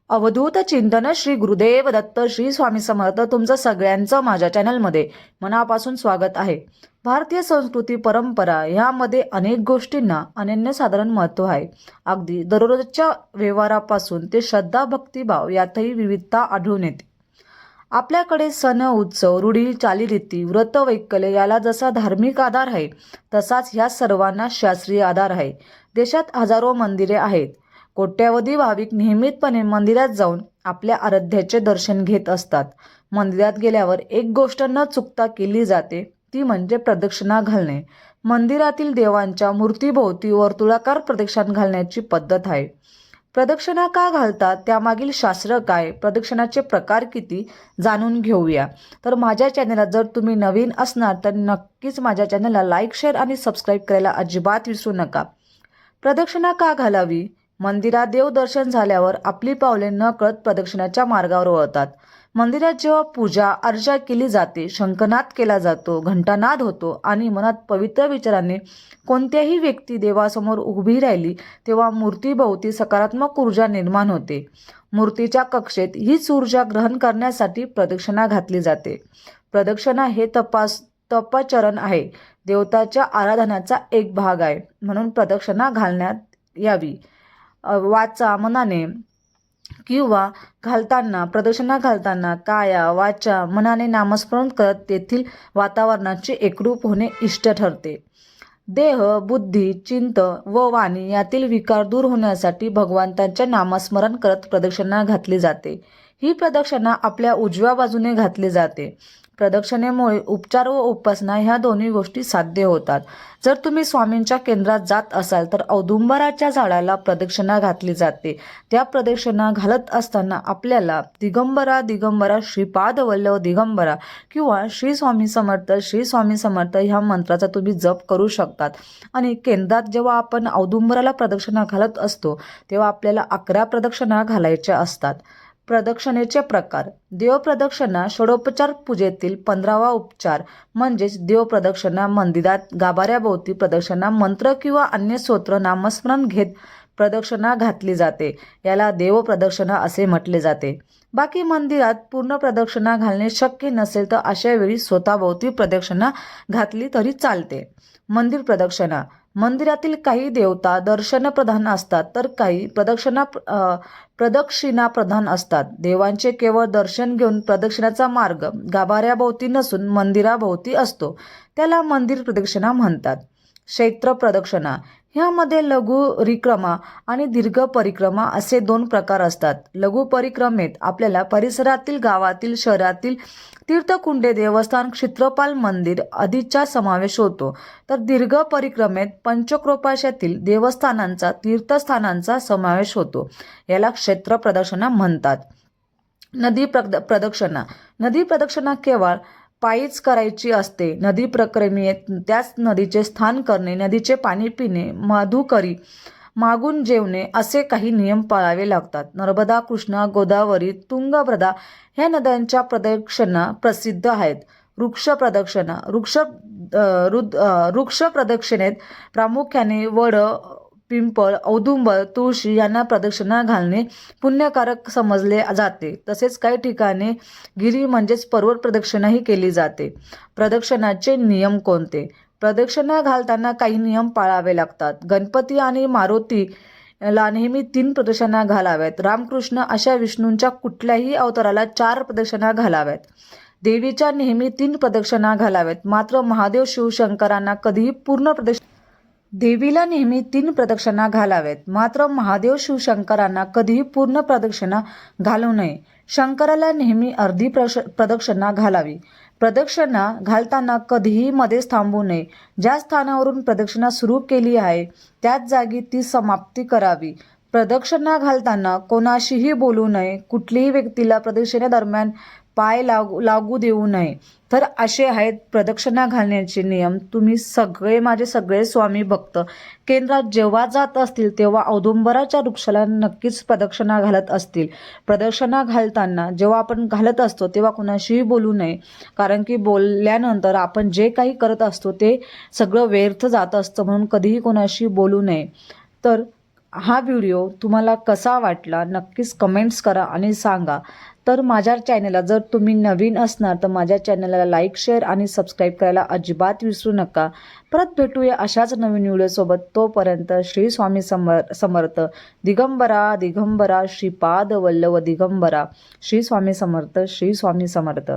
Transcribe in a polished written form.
अवधूत चिंतन श्री गुरुदेव दत्त श्री स्वामी समर्थ तुमचं सगळ्यांचं माझ्या चॅनलमध्ये मनापासून स्वागत आहे. भारतीय संस्कृती परंपरा यामध्ये अनेक गोष्टींना अनन्यसाधारण महत्त्व आहे. अगदी दररोजच्या व्यवहारापासून ते श्रद्धा भक्तिभाव यातही विविधता आढळून येते. आपल्याकडे सण उत्सव रूढी चालीरीती व्रत वैकल्य याला जसा धार्मिक आधार आहे तसाच ह्या सर्वांना शास्त्रीय आधार आहे. देशात हजारो मंदिरे आहेत. कोट्यावधी भाविक नियमितपणे मंदिरात जाऊन आपल्या आराध्याचे दर्शन घेत असतात. मंदिरात गेल्यावर एक गोष्ट न चुकता केली जाते ती म्हणजे प्रदक्षिणा घालणे. मंदिरातील देवांच्या मूर्तीभोवती वर्तुळाकार प्रदक्षिणा घालण्याची पद्धत आहे. प्रदक्षिणा का घालतात त्यामागील शास्त्र काय, प्रदक्षिणाचे प्रकार किती जाणून घेऊया. तर माझ्या चॅनलला जर तुम्ही नवीन असणार तर नक्कीच माझ्या चॅनलला लाईक शेअर आणि सबस्क्राईब करायला अजिबात विसरू नका. प्रदक्षिणा का घालावी. मंदिरात देवदर्शन झाल्यावर आपली पावले न कळत प्रदक्षिणाच्या मार्गावर वळतात. मंदिरात जेव्हा पूजा अर्चा केली जाते, शंखनाद केला जातो, घंटानाद होतो आणि मनात पवित्र विचाराने कोणत्याही व्यक्ती देवासमोर उभी राहिली तेव्हा मूर्तीभोवती सकारात्मक ऊर्जा निर्माण होते. मूर्तीच्या कक्षेत हीच ऊर्जा ग्रहण करण्यासाठी प्रदक्षिणा घातली जाते. प्रदक्षिणा हे तपचरण आहे. देवताच्या आराधनाचा एक भाग आहे, म्हणून प्रदक्षिणा घालण्यात यावी. वाचा मनाने किंवा प्रदक्षिणा घालताना काया वाचा मनाने नामस्मरण करत तेथील वातावरणाचे एकरूप होणे इष्ट ठरते. देह बुद्धी चिंत व वाणी यातील विकार दूर होण्यासाठी भगवंतांचे नामस्मरण करत प्रदक्षिणा घातली जाते. ही प्रदक्षिणा आपल्या उजव्या बाजूने घातली जाते. प्रदक्षिणेमुळे उपचार व उपासना ह्या दोन्ही गोष्टी साध्य होतात. जर तुम्ही स्वामींच्या केंद्रात जात असाल तर औदुंबराच्या झाडाला प्रदक्षिणा घातली जाते. त्या प्रदक्षिणा घालत असताना आपल्याला दिगंबरा दिगंबरा श्रीपाद वल्लभ दिगंबरा किंवा श्री स्वामी समर्थ ह्या मंत्राचा तुम्ही जप करू शकतात. आणि केंद्रात जेव्हा आपण औदुंबराला प्रदक्षिणा घालत असतो तेव्हा आपल्याला 11 प्रदक्षिणा घालायच्या असतात. प्रदक्षिणेचे प्रकार. देवप्रदक्षिणा षोडोपचार पूजेतील 15वा उपचार म्हणजेच देवप्रदक्षिणा. मंदिरात गाभाऱ्याभोवती प्रदक्षिणा मंत्र किंवा अन्य स्तोत्र नामस्मरण घेत प्रदक्षिणा घातली जाते. याला देवप्रदक्षिणा असे म्हटले जाते. बाकी मंदिरात पूर्ण प्रदक्षिणा घालणे शक्य नसेल तर अशा वेळी स्वतःभोवती प्रदक्षिणा घातली तरी चालते. मंदिर प्रदक्षिणा. मंदिरातील काही देवता दर्शनप्रधान असतात तर काही प्रदक्षिणा प्रधान असतात. देवांचे केवळ दर्शन घेऊन प्रदक्षिणाचा मार्ग गाभाऱ्याभोवती नसून मंदिराभोवती असतो, त्याला मंदिर प्रदक्षिणा म्हणतात. क्षेत्र प्रदक्षिणा. ह्यामध्ये लघु परिक्रमा आणि दीर्घ परिक्रमा असे 2 प्रकार असतात. लघु परिक्रमेत आपल्याला परिसरातील गावातील शहरातील तीर्थकुंडे देवस्थान क्षेत्रपाल मंदिर आदींचा समावेश होतो, तर दीर्घ परिक्रमेत पंचक्रोपाशातील देवस्थानांचा तीर्थस्थानांचा समावेश होतो. याला क्षेत्र प्रदक्षिणा म्हणतात. नदी प्रदक्षिणा. नदी प्रदक्षिणा केवळ पायीच करायची असते. नदी प्रक्रमेत त्याच नदीचे स्नान करणे, नदीचे पाणी पिणे, मधुकरी मागून जेवणे असे काही नियम पाळावे लागतात. नर्मदा कृष्णा गोदावरी तुंगभद्रा ह्या नद्यांच्या प्रदक्षिणा प्रसिद्ध आहेत. वृक्ष प्रदक्षिणा. वृक्ष प्रदक्षिणेत प्रामुख्याने वड पिंपळ औदुंबर तुळशी यांना प्रदक्षिणा घालणे पुण्यकारक समजले जाते. तसेच काही ठिकाणी गिरी म्हणजेच पर्वत प्रदक्षिणाही केली जाते. प्रदक्षिणाचे नियम कोणते. प्रदक्षिणा घालताना काही नियम पाळावे लागतात. गणपती आणि मारुतीला नेहमी 3 प्रदक्षिणा घालाव्यात. रामकृष्ण अशा विष्णूंच्या कुठल्याही अवताराला 4 प्रदक्षिणा घालाव्यात. देवीच्या नेहमी 3 प्रदक्षिणा घालाव्यात. मात्र महादेव शिवशंकरांना कधीही पूर्ण देवीला नेहमी 3 प्रदक्षिणा घालाव्यात. मात्र महादेव शिवशंकरांना कधीही पूर्ण प्रदक्षिणा घालू नये. शंकराला नेहमी अर्धी प्रदक्षिणा घालावी. प्रदक्षिणा घालताना कधीही मध्येच थांबू नये. ज्या स्थानावरून प्रदक्षिणा सुरू केली आहे त्याच जागी ती समाप्ती करावी. प्रदक्षिणा घालताना कोणाशीही बोलू नये. कुठल्याही व्यक्तीला प्रदक्षिणेदरम्यान पाय लागू देऊ नये. तर असे आहेत प्रदक्षिणा घालण्याचे नियम. तुम्ही माझे सगळे स्वामी भक्त केंद्रात जेव्हा जात असतील तेव्हा औदुंबराच्या वृक्षाला नक्कीच प्रदक्षिणा घालत असतील. प्रदक्षिणा घालताना जेव्हा आपण घालत असतो तेव्हा कुणाशीही बोलू नये, कारण की बोलल्यानंतर आपण जे काही करत असतो ते सगळं व्यर्थ जात असतं, म्हणून कधीही कोणाशी बोलू नये. तर हा व्हिडिओ तुम्हाला कसा वाटला नक्कीच कमेंट्स करा आणि सांगा. तर माझ्या चॅनलला जर तुम्ही नवीन असणार तर माझ्या चॅनलला लाईक, शेअर आणि सबस्क्राईब करायला अजिबात विसरू नका. परत भेटूया अशाच नवीन व्हिडिओसोबत. तोपर्यंत श्री स्वामी समर्थ. दिगंबरा दिगंबरा श्रीपाद वल्लभ दिगंबरा. श्री स्वामी समर्थ. श्री स्वामी समर्थ.